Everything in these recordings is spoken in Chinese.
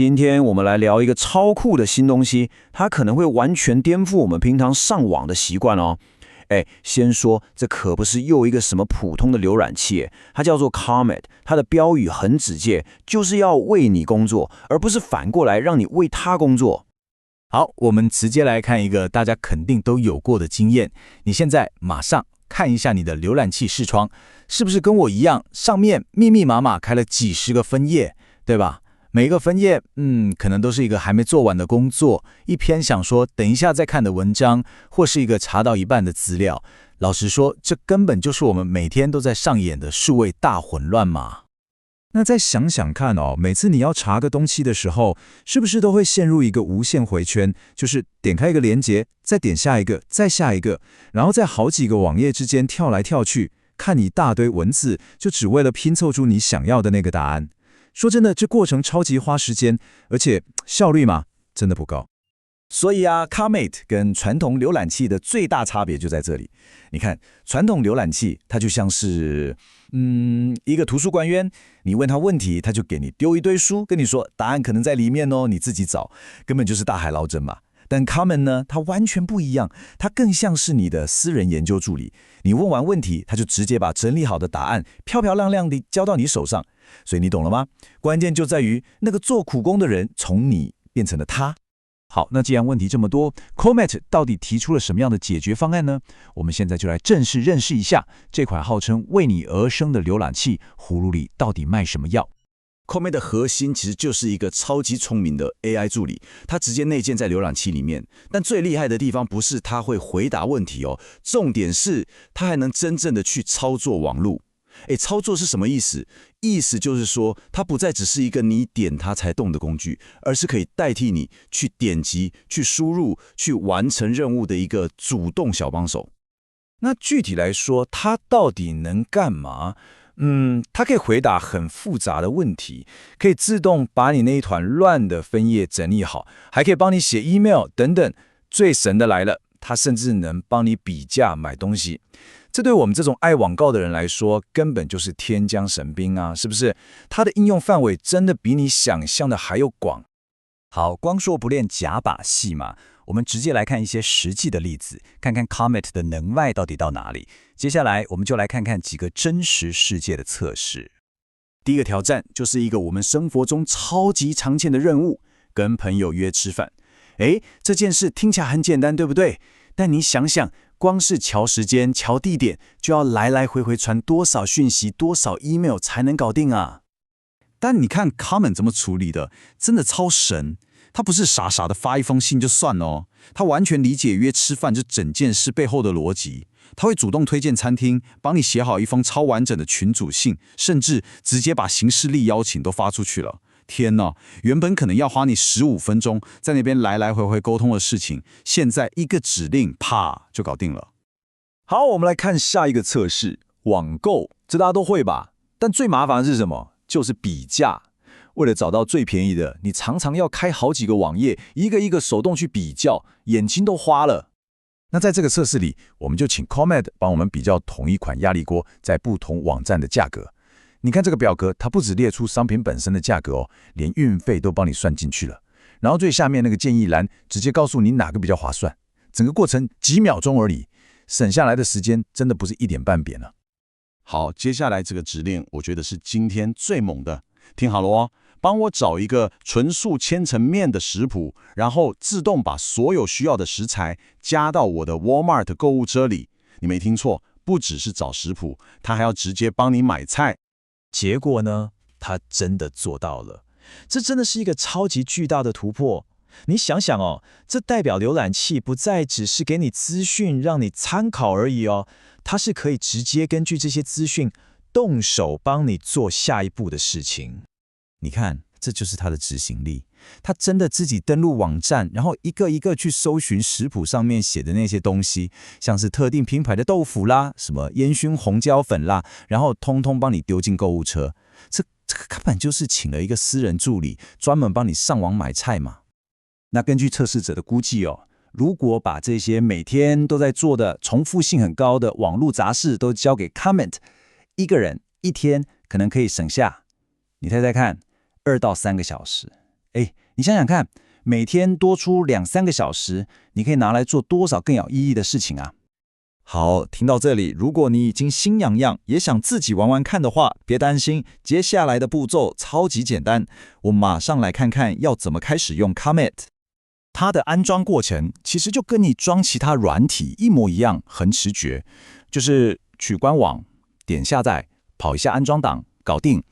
今天我们来聊一个超酷的新东西，它可能会完全颠覆我们平常上网的习惯哦。先说这可不是又一个什么普通的浏览器，它叫做 Comet， 它的标语很直接，就是要为你工作，而不是反过来让你为它工作。好，我们直接来看一个大家肯定都有过的经验。你现在马上看一下你的浏览器视窗，是不是跟我一样，上面密密麻麻开了几十个分页，对吧？每一个分页，可能都是一个还没做完的工作，一篇想说等一下再看的文章，或是一个查到一半的资料。老实说，这根本就是我们每天都在上演的数位大混乱嘛。那再想想看哦，每次你要查个东西的时候，是不是都会陷入一个无限回圈？就是点开一个连结，再点下一个，再下一个，然后在好几个网页之间跳来跳去，看一大堆文字，就只为了拼凑出你想要的那个答案。说真的，这过程超级花时间，而且效率嘛，真的不高。所以啊 ，Comet 跟传统浏览器的最大差别就在这里。你看，传统浏览器它就像是，一个图书馆员，你问他问题，他就给你丢一堆书，跟你说答案可能在里面哦，你自己找，根本就是大海捞针嘛。但 Comet 呢，它完全不一样，它更像是你的私人研究助理。你问完问题，它就直接把整理好的答案漂漂亮亮地交到你手上。所以你懂了吗？关键就在于那个做苦工的人从你变成了他。好，那既然问题这么多 ，Comet 到底提出了什么样的解决方案呢？我们现在就来正式认识一下这款号称为你而生的浏览器葫芦里到底卖什么药。Comet 的核心其实就是一个超级聪明的 AI 助理，它直接内建在浏览器里面。但最厉害的地方不是它会回答问题哦，重点是它还能真正的去操作网路。操作是什么意思？意思就是说，它不再只是一个你点它才动的工具，而是可以代替你去点击、去输入、去完成任务的一个主动小帮手。那具体来说，它到底能干嘛？它可以回答很复杂的问题，可以自动把你那一团乱的分页整理好，还可以帮你写 email 等等。最神的来了，它甚至能帮你比价买东西。这对我们这种爱网购的人来说，根本就是天降神兵啊，是不是？它的应用范围真的比你想象的还要广。好，光说不练假把戏嘛，我们直接来看一些实际的例子，看看 Comet 的能耐到底到哪里。接下来我们就来看看几个真实世界的测试。第一个挑战就是一个我们生活中超级常见的任务，跟朋友约吃饭。这件事听起来很简单，对不对？但你想想，光是瞧时间、瞧地点，就要来来回回传多少讯息、多少 email 才能搞定啊？但你看 Comet 怎么处理的，真的超神。他不是傻傻的发一封信就算了哦，他完全理解约吃饭这整件事背后的逻辑。他会主动推荐餐厅，帮你写好一封超完整的群组信，甚至直接把行事历邀请都发出去了。天哪，原本可能要花你15分钟在那边来来回回沟通的事情，现在一个指令，啪就搞定了。好，我们来看下一个测试，网购，这大家都会吧？但最麻烦的是什么？就是比价。为了找到最便宜的，你常常要开好几个网页，一个一个手动去比较，眼睛都花了。那在这个测试里，我们就请 Comet 帮我们比较同一款压力锅在不同网站的价格。你看这个表格，它不只列出商品本身的价格哦，连运费都帮你算进去了。然后最下面那个建议栏直接告诉你哪个比较划算。整个过程几秒钟而已，省下来的时间真的不是一点半扁了。好，接下来这个指令，我觉得是今天最猛的。听好了哦，帮我找一个纯素千层面的食谱，然后自动把所有需要的食材加到我的 Walmart 购物车里。你没听错，不只是找食谱，它还要直接帮你买菜。结果呢，它真的做到了。这真的是一个超级巨大的突破。你想想哦，这代表浏览器不再只是给你资讯让你参考而已哦，它是可以直接根据这些资讯动手帮你做下一步的事情。你看，这就是它的执行力。它真的自己登录网站，然后一个一个去搜寻食谱上面写的那些东西，像是特定品牌的豆腐啦，什么烟熏红椒粉啦，然后通通帮你丢进购物车。这个根本就是请了一个私人助理，专门帮你上网买菜嘛。那根据测试者的估计哦，如果把这些每天都在做的重复性很高的网络杂事都交给 Comet， 一个人一天可能可以省下，你猜猜看，2到3个小时。你想想看，每天多出2-3个小时，你可以拿来做多少更有意义的事情啊？好，听到这里，如果你已经心痒痒，也想自己玩玩看的话，别担心，接下来的步骤超级简单，我马上来看看要怎么开始用 Comet。它的安装过程其实就跟你装其他软体一模一样，很直觉，就是去官网点下载，跑一下安装档，搞定。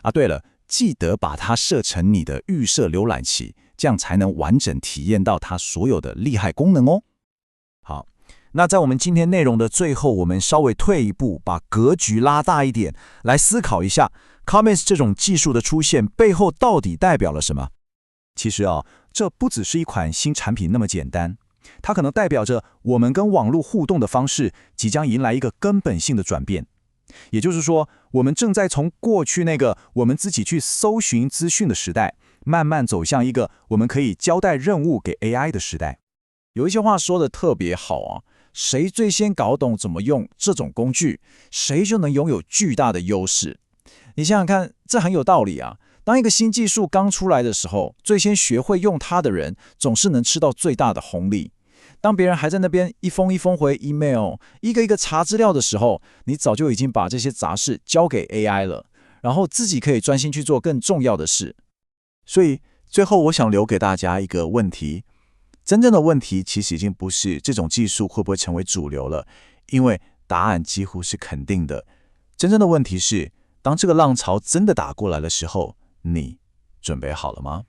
啊，对了，记得把它设成你的预设浏览器，这样才能完整体验到它所有的厉害功能哦。好，那在我们今天内容的最后，我们稍微退一步，把格局拉大一点，来思考一下 Comet 这种技术的出现背后到底代表了什么？其实这不只是一款新产品那么简单，它可能代表着我们跟网络互动的方式即将迎来一个根本性的转变。也就是说，我们正在从过去那个我们自己去搜寻资讯的时代，慢慢走向一个我们可以交代任务给 AI 的时代。有一些话说的特别好啊，谁最先搞懂怎么用这种工具，谁就能拥有巨大的优势。你想想看，这很有道理啊。当一个新技术刚出来的时候，最先学会用它的人总是能吃到最大的红利。当别人还在那边一封一封回 email， 一个一个查资料的时候，你早就已经把这些杂事交给 AI 了，然后自己可以专心去做更重要的事。所以最后我想留给大家一个问题，真正的问题其实已经不是这种技术会不会成为主流了，因为答案几乎是肯定的。真正的问题是，当这个浪潮真的打过来的时候，你准备好了吗？